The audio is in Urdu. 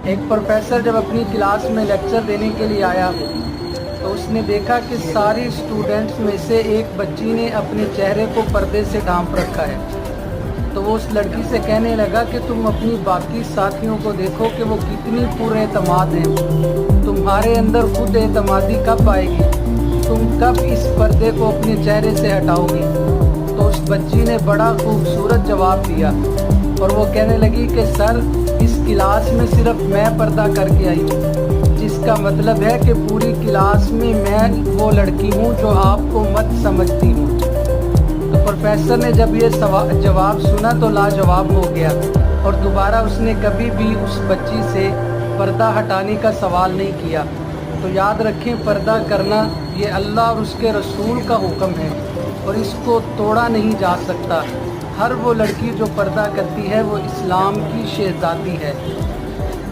ایک پروفیسر جب اپنی کلاس میں لیکچر دینے کے لیے آیا تو اس نے دیکھا کہ ساری اسٹوڈنٹس میں سے ایک بچی نے اپنے چہرے کو پردے سے ڈھانپ رکھا ہے۔ تو وہ اس لڑکی سے کہنے لگا کہ تم اپنی باقی ساتھیوں کو دیکھو کہ وہ کتنی پر اعتماد ہیں، تمہارے اندر خود اعتمادی کب آئے گی؟ تم کب اس پردے کو اپنے چہرے سے ہٹاؤ گی؟ تو اس بچی نے بڑا خوبصورت جواب دیا اور وہ کہنے لگی کہ سر، اس کلاس میں صرف میں پردہ کر کے آئی ہوں، جس کا مطلب ہے کہ پوری کلاس میں وہ لڑکی ہوں جو آپ کو مت سمجھتی ہوں۔ تو پروفیسر نے جب یہ جواب سنا تو لاجواب ہو گیا اور دوبارہ اس نے کبھی بھی اس بچی سے پردہ ہٹانے کا سوال نہیں کیا۔ تو یاد رکھیں، پردہ کرنا یہ اللہ اور اس کے رسول کا حکم ہے اور اس کو توڑا نہیں جا سکتا۔ ہر وہ لڑکی جو پردہ کرتی ہے وہ اسلام کی شہزادی ہے۔